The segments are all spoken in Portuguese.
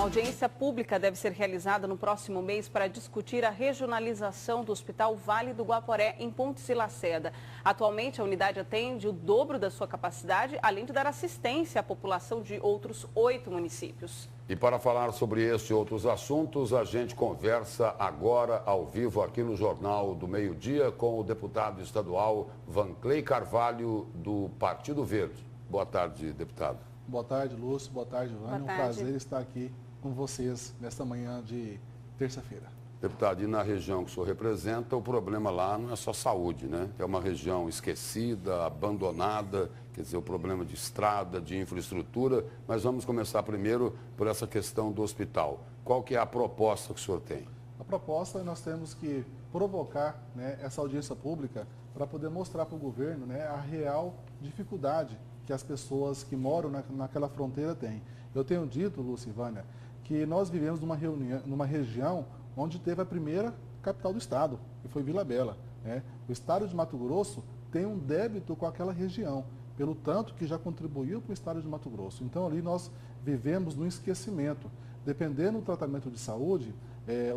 Uma audiência pública deve ser realizada no próximo mês para discutir a regionalização do Hospital Vale do Guaporé, em Pontes e Lacerda. Atualmente, a unidade atende o dobro da sua capacidade, além de dar assistência à população de outros 8 municípios. E para falar sobre esse e outros assuntos, a gente conversa agora, ao vivo, aqui no Jornal do Meio-Dia, com o deputado estadual Vanclei Carvalho, do Partido Verde. Boa tarde, deputado. Boa tarde, Lúcio. Boa tarde, Ivânia. É um prazer estar aqui com vocês nesta manhã de terça-feira. Deputado, e na região que o senhor representa, o problema lá não é só saúde, né? É uma região esquecida, abandonada, quer dizer, o problema de estrada, de infraestrutura. Mas vamos começar primeiro por essa questão do hospital. Qual que é a proposta que o senhor tem? A proposta, nós temos que provocar, né, essa audiência pública para poder mostrar para o governo, né, a real dificuldade que as pessoas que moram naquela fronteira têm. Eu tenho dito, Lúcia e Vânia, que nós vivemos numa região onde teve a primeira capital do estado, que foi Vila Bela, né? O estado de Mato Grosso tem um débito com aquela região, pelo tanto que já contribuiu para o estado de Mato Grosso. Então ali nós vivemos no esquecimento. Dependendo do tratamento de saúde,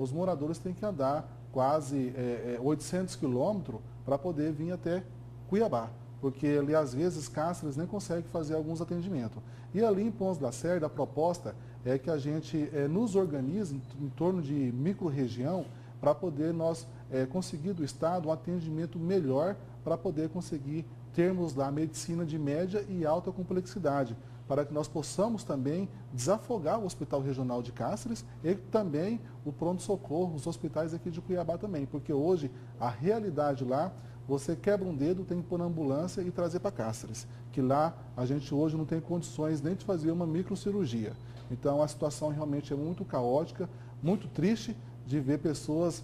os moradores têm que andar quase 800 quilômetros para poder vir até Cuiabá, porque ali às vezes Cáceres nem consegue fazer alguns atendimentos. E ali em Pontes da Lacerda, a proposta é que a gente nos organize em torno de micro-região para poder nós conseguir do Estado um atendimento melhor para poder conseguir termos lá medicina de média e alta complexidade, para que nós possamos também desafogar o Hospital Regional de Cáceres e também o pronto-socorro, os hospitais aqui de Cuiabá também, porque hoje a realidade lá, você quebra um dedo, tem que pôr na ambulância e trazer para Cáceres, que lá a gente hoje não tem condições nem de fazer uma microcirurgia. Então a situação realmente é muito caótica, muito triste de ver pessoas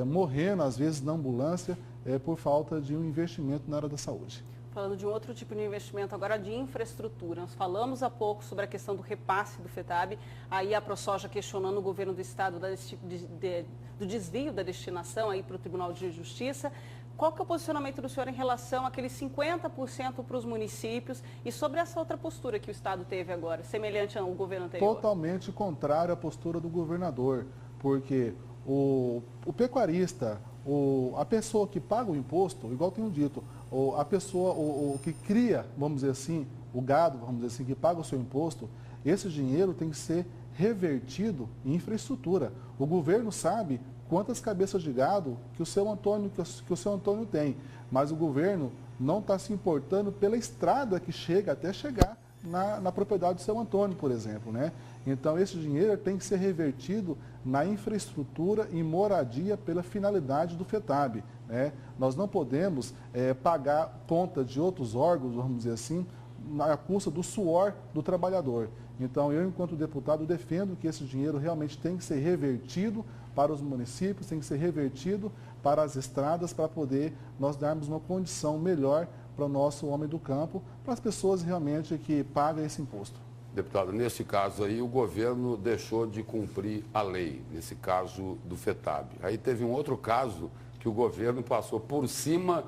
morrendo, às vezes, na ambulância, por falta de um investimento na área da saúde. Falando de um outro tipo de investimento, agora de infraestrutura. Nós falamos há pouco sobre a questão do repasse do FETAB, aí a ProSoja questionando o governo do estado do desvio da destinação aí para o Tribunal de Justiça. Qual que é o posicionamento do senhor em relação àqueles 50% para os municípios e sobre essa outra postura que o estado teve agora, semelhante ao governo anterior? Totalmente contrário à postura do governador, porque o pecuarista, a pessoa que paga o imposto, igual tenho dito, a pessoa que cria, vamos dizer assim, o gado, vamos dizer assim, que paga o seu imposto, esse dinheiro tem que ser revertido em infraestrutura. O governo sabe quantas cabeças de gado que o seu Antônio tem, mas o governo não está se importando pela estrada que chega até chegar na propriedade do seu Antônio, por exemplo, né? Então esse dinheiro tem que ser revertido na infraestrutura e moradia pela finalidade do FETAB, né? Nós não podemos pagar conta de outros órgãos, vamos dizer assim, à custa do suor do trabalhador. Então eu, enquanto deputado, defendo que esse dinheiro realmente tem que ser revertido para os municípios, tem que ser revertido para as estradas, para poder nós darmos uma condição melhor para o nosso homem do campo, para as pessoas realmente que pagam esse imposto. Deputado, nesse caso aí, o governo deixou de cumprir a lei, nesse caso do FETAB. Aí teve um outro caso que o governo passou por cima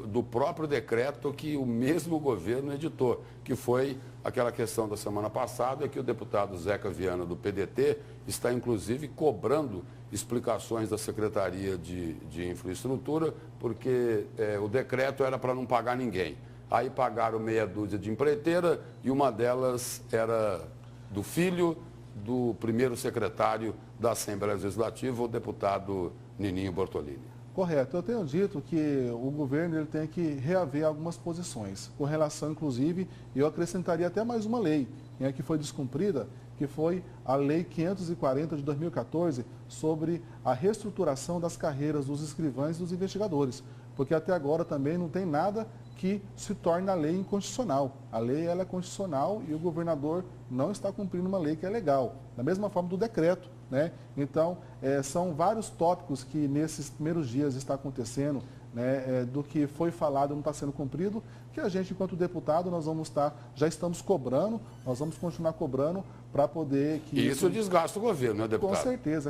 do próprio decreto que o mesmo governo editou, que foi aquela questão da semana passada, que o deputado Zeca Viana, do PDT, está inclusive cobrando explicações da Secretaria de Infraestrutura, porque o decreto era para não pagar ninguém. Aí pagaram meia dúzia de empreiteira e uma delas era do filho do primeiro secretário da Assembleia Legislativa, o deputado Nininho Bortolini. Correto. Eu tenho dito que o governo ele tem que reaver algumas posições, com relação, inclusive, eu acrescentaria até mais uma lei, né, que foi descumprida, que foi a Lei 540 de 2014, sobre a reestruturação das carreiras dos escrivães e dos investigadores, porque até agora também não tem nada que se torne a lei inconstitucional. A lei ela é constitucional e o governador não está cumprindo uma lei que é legal, da mesma forma do decreto, né? Então, são vários tópicos que nesses primeiros dias está acontecendo, né, do que foi falado não está sendo cumprido, que a gente, enquanto deputado, nós vamos já estamos cobrando, nós vamos continuar cobrando para poder... Isso desgasta o governo, né, deputado?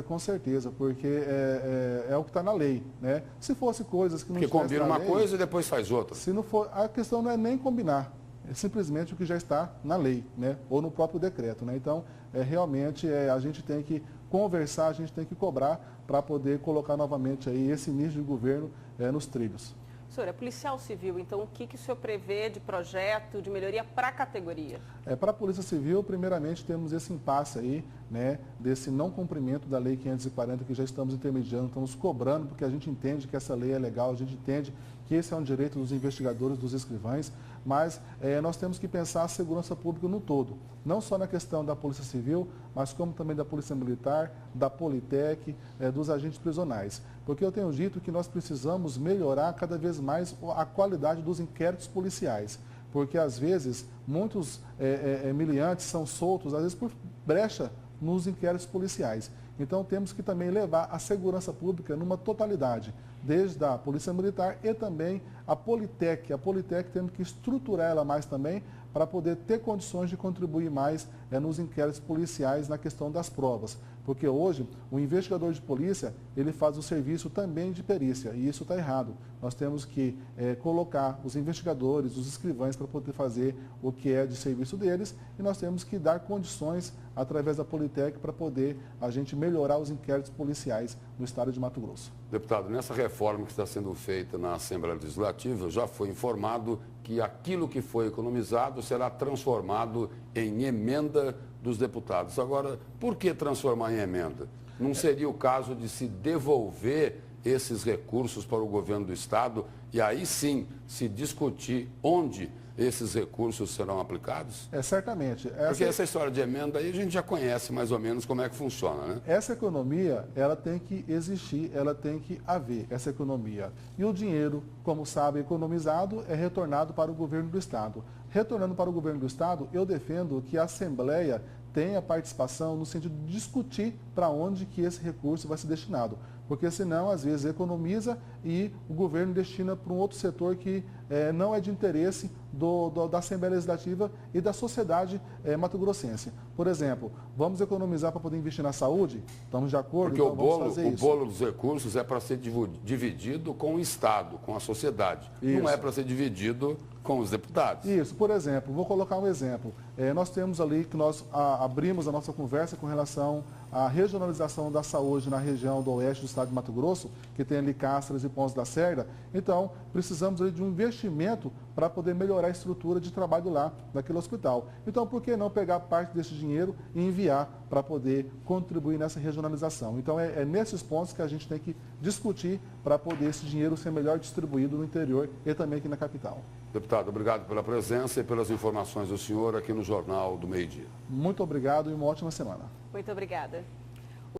Com certeza, porque é o que está na lei, né? Se fosse coisas que não porque estivesse combina na uma lei, coisa e depois faz outra. Se não for, a questão não é nem combinar. simplesmente o que já está na lei, né? Ou no próprio decreto, né? Então, realmente a gente tem que conversar, a gente tem que cobrar para poder colocar novamente aí esse início de governo nos trilhos. Senhor, é policial civil, então o que o senhor prevê de projeto, de melhoria para a categoria? Para a Polícia Civil, primeiramente temos esse impasse aí, né, desse não cumprimento da Lei 540 que já estamos intermediando, estamos cobrando, porque a gente entende que essa lei é legal, a gente entende que esse é um direito dos investigadores, dos escrivães, mas nós temos que pensar a segurança pública no todo, não só na questão da Polícia Civil, mas como também da Polícia Militar, da Politec, dos agentes prisionais. Porque eu tenho dito que nós precisamos melhorar cada vez mais a qualidade dos inquéritos policiais, porque às vezes muitos miliantes são soltos, às vezes por brecha nos inquéritos policiais. Então temos que também levar a segurança pública numa totalidade, desde a Polícia Militar e também a Politec. A Politec temos que estruturar ela mais também para poder ter condições de contribuir mais nos inquéritos policiais na questão das provas. Porque hoje o investigador de polícia, ele faz o serviço também de perícia e isso está errado. Nós temos que colocar os investigadores, os escrivães para poder fazer o que é de serviço deles e nós temos que dar condições através da Politec para poder a gente melhorar os inquéritos policiais no estado de Mato Grosso. Deputado, nessa reforma que está sendo feita na Assembleia Legislativa, já foi informado que aquilo que foi economizado será transformado em emenda dos deputados. Agora, por que transformar em emenda? Não seria o caso de se devolver esses recursos para o governo do estado e aí sim se discutir onde esses recursos serão aplicados? Certamente. Porque essa história de emenda aí a gente já conhece mais ou menos como é que funciona, né? Essa economia, ela tem que existir, ela tem que haver, essa economia. E o dinheiro, como sabe, economizado é retornado para o governo do estado. Retornando para o governo do estado, eu defendo que a Assembleia tenha participação no sentido de discutir para onde que esse recurso vai ser destinado. Porque senão, às vezes, economiza e o governo destina para um outro setor que não é de interesse da Assembleia Legislativa e da sociedade mato-grossense. Por exemplo, vamos economizar para poder investir na saúde? Estamos de acordo? Porque então, vamos fazer o isso. bolo dos recursos é para ser dividido com o Estado, com a sociedade. Isso. Não é para ser dividido com os deputados. Isso, por exemplo, vou colocar um exemplo. Nós temos ali que nós abrimos a nossa conversa com relação à regionalização da saúde na região do oeste do estado de Mato Grosso, que tem ali Castras e Pontes da Serra. Então, precisamos ali de um investimento para poder melhorar a estrutura de trabalho lá, naquele hospital. Então, por que não pegar parte desse dinheiro e enviar para poder contribuir nessa regionalização? Então, é nesses pontos que a gente tem que discutir para poder esse dinheiro ser melhor distribuído no interior e também aqui na capital. Deputado, obrigado pela presença e pelas informações do senhor aqui no Jornal do Meio-Dia. Muito obrigado e uma ótima semana. Muito obrigada.